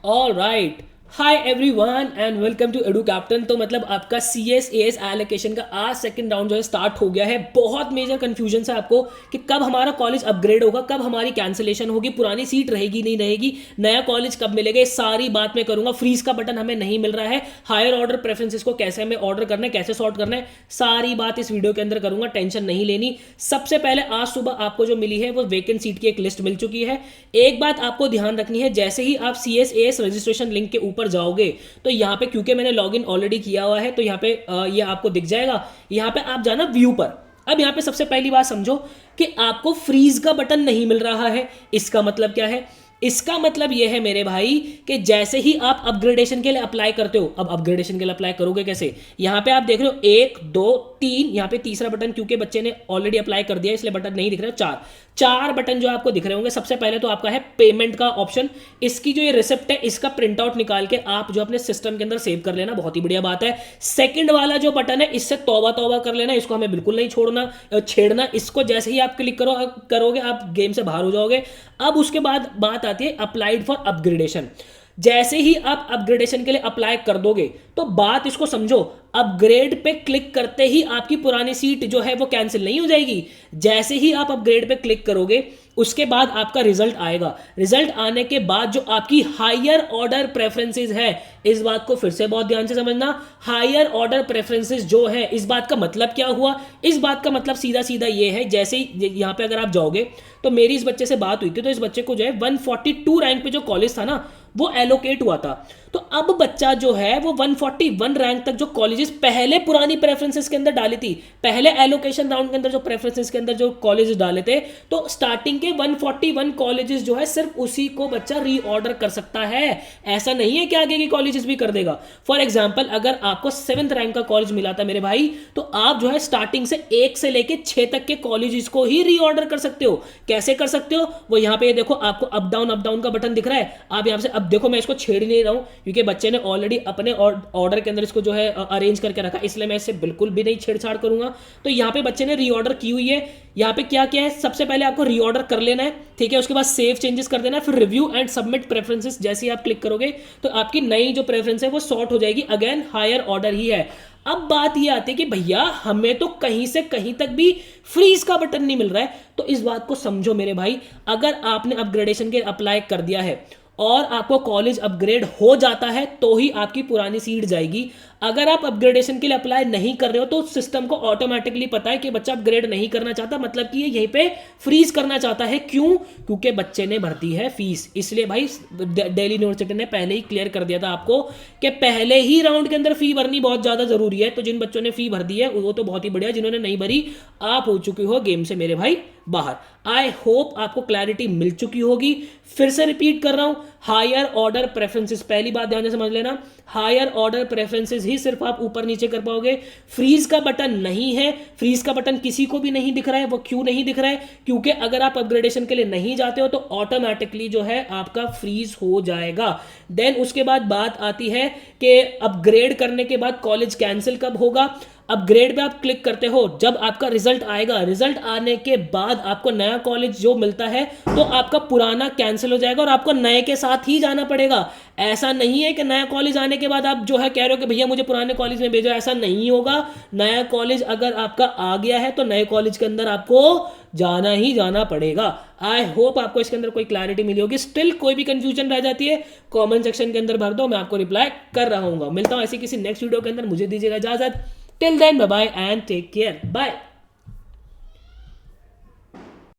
All right, hi everyone and welcome to Edu Captain. तो मतलब आपका C S A S allocation का आज सेकंड राउंड जो है स्टार्ट हो गया है। बहुत मेजर कंफ्यूजन है आपको कि कब हमारा कॉलेज अपग्रेड होगा, कब हमारी कैंसिलेशन होगी, पुरानी सीट रहेगी नहीं रहेगी, नया कॉलेज कब मिलेगा, सारी बात मैं करूंगा। फ्रीज का बटन हमें नहीं मिल रहा है, हायर ऑर्डर प्रेफरेंसेस को कैसे हमें ऑर्डर करना है, कैसे सॉर्ट करना है, सारी बात इस वीडियो के अंदर करूंगा, टेंशन नहीं लेनी। सबसे पहले आज सुबह आपको जो मिली है वो वेकेंट सीट की एक लिस्ट मिल चुकी है। एक बात आपको ध्यान रखनी है, जैसे ही आप C S A S registration link के ऊपर जाओगे तो यहाँ पे क्योंकि मैंने लॉगिन ऑलरेडी किया हुआ है तो यहाँ पे ये आपको दिख जाएगा। यहाँ पे आप जाना व्यू पर। अब यहाँ पे सबसे पहली बात समझो कि आपको फ्रीज का बटन नहीं मिल रहा है। इसका मतलब क्या है? इसका मतलब यह है मेरे भाई कि जैसे ही आप अपग्रेडेशन के लिए अप्लाई करते हो, अब अपग्रेडेशन के लिए अप्लाई करोगे कैसे? यहां पे आप देख रहे हो 1 2 3, यहां पे तीसरा बटन क्योंकि बच्चे ने ऑलरेडी अप्लाई कर दिया इसलिए बटन नहीं दिख रहा। चार बटन जो आपको दिख रहे होंगे। सबसे पहले तो आपका है पेमेंट का ऑप्शन। इसकी जो ये रिसिप्ट है इसका प्रिंट आउट निकाल के आप जो अपने सिस्टम के अंदर सेव कर लेना, बहुत ही बढ़िया बात है। सेकंड वाला जो बटन है इससे तौबा तौबा कर लेना, इसको हमें बिल्कुल नहीं छोड़ना छेड़ना। इसको जैसे ही आप क्लिक करोगे आप गेम से बाहर हो जाओगे। अब उसके बाद बात आती है अप्लाइड फॉर अपग्रेडेशन। जैसे ही आप अपग्रेडेशन के लिए अप्लाई कर दोगे तो बात इसको समझो, अपग्रेड पे क्लिक करते ही आपकी पुरानी सीट जो है वो कैंसिल नहीं हो जाएगी। जैसे ही आप अपग्रेड पे क्लिक करोगे उसके बाद आपका रिजल्ट आएगा। रिजल्ट आने के बाद जो आपकी हायर ऑर्डर प्रेफरेंसेस है, इस बात को फिर से बहुत ध्यान से समझना। हायर ऑर्डर प्रेफरेंसेस जो है, इस बात का मतलब क्या हुआ? इस बात का मतलब सीधा सीधा ये है, जैसे ही यहां पे अगर आप जाओगे तो मेरी इस बच्चे से बात हुई थी, तो इस बच्चे को जो है 142 रैंक पे जो कॉलेज था ना वो एलोकेट हुआ था। तो अब बच्चा जो है वो 141 रैंक तक जो कॉलेजेस पहले पुरानी प्रेफरेंसेस के अंदर डाली थी, पहले एलोकेशन राउंड के अंदर जो प्रेफरेंसेस के अंदर जो कॉलेजेस डाले थे, तो स्टार्टिंग के 141 कॉलेजेस जो है सिर्फ उसी को बच्चा रीऑर्डर कर सकता है। ऐसा नहीं है कि आगे की कॉलेजेस भी कर देगा। फॉर एग्जाम्पल अगर आपको 7th रैंक का कॉलेज मिला था मेरे भाई, तो आप जो है स्टार्टिंग से 1 से लेके 6 तक के कॉलेजेस को ही रीऑर्डर कर सकते हो। कैसे कर सकते हो? वो यहां पे देखो आपको अप डाउन का बटन दिख रहा है। आप यहां से, अब देखो मैं इसको छेड़ नहीं रहा हूं क्योंकि बच्चे ने ऑलरेडी अपने ऑर्डर के अंदर इसको जो है अरेंज करके रखा, इसलिए मैं इससे बिल्कुल भी नहीं छेड़छाड़ करूंगा। तो यहां पे बच्चे ने रीऑर्डर की हुई है। यहां पे क्या क्या है? सबसे पहले आपको रीऑर्डर कर लेना है, ठीक है। उसके बाद सेव चेंजेस कर देना है, फिर रिव्यू एंड सबमिट प्रेफरेंसेस जैसे ही आप क्लिक करोगे तो आपकी नई जो प्रेफरेंस है वो सॉर्ट हो जाएगी। अगेन हायर ऑर्डर ही है। अब बात ये आती है कि भैया हमें तो कहीं से कहीं तक भी फ्रीज का बटन नहीं मिल रहा है। तो इस बात को समझो मेरे भाई, अगर आपने अपग्रेडेशन के अप्लाई कर दिया है और आपको कॉलेज अपग्रेड हो जाता है तो ही आपकी पुरानी सीट जाएगी। अगर आप अपग्रेडेशन के लिए अप्लाई नहीं कर रहे हो तो सिस्टम को ऑटोमेटिकली पता है कि बच्चा अपग्रेड नहीं करना चाहता, मतलब कि ये यहीं पे फ्रीज करना चाहता है। क्यों? क्योंकि बच्चे ने भरती है फीस। इसलिए भाई दिल्ली यूनिवर्सिटी ने पहले ही क्लियर कर दिया था आपको कि पहले ही राउंड के अंदर फी भरनी बहुत ज्यादा जरूरी है। तो जिन बच्चों ने फी भर दी है वो तो बहुत ही बढ़िया, जिन्होंने नहीं भरी आप हो चुके हो गेम से मेरे भाई बाहर। आई होप आपको क्लैरिटी मिल चुकी होगी। फिर से रिपीट कर रहा हूं, हायर ऑर्डर प्रेफरेंसेस, पहली बात ध्यान से समझ लेना, हायर ऑर्डर प्रेफरेंसेस ही सिर्फ आप ऊपर नीचे कर पाओगे। फ्रीज का बटन नहीं है। फ्रीज का बटन किसी को भी नहीं दिख रहा है। वो क्यों नहीं दिख रहा है? क्योंकि अगर आप अपग्रेडेशन के लिए नहीं जाते हो तो ऑटोमेटिकली जो है आपका फ्रीज हो जाएगा। देन उसके बाद बात आती है कि अपग्रेड करने के बाद कॉलेज कैंसिल कब होगा। अपग्रेड पे आप क्लिक करते हो, जब आपका रिजल्ट आएगा, रिजल्ट आने के बाद आपको नया कॉलेज जो मिलता है तो आपका पुराना कैंसिल हो जाएगा और आपको नए के साथ ही जाना पड़ेगा। ऐसा नहीं है कि नया कॉलेज आने के बाद आप जो है कह रहे हो कि भैया मुझे पुराने कॉलेज में भेजो, ऐसा नहीं होगा। नया कॉलेज अगर आपका आ गया है तो नए कॉलेज के अंदर आपको जाना ही जाना पड़ेगा। आई होप आपको इसके अंदर कोई क्लैरिटी मिली होगी। स्टिल कोई भी कंफ्यूजन रह जाती है कमेंट सेक्शन के अंदर भर दो, मैं आपको रिप्लाई कर रहा हूँ। मिलता हूँ ऐसी किसी नेक्स्ट वीडियो के अंदर, मुझे दीजिएगा इजाजत। Till then bye bye and take care, bye.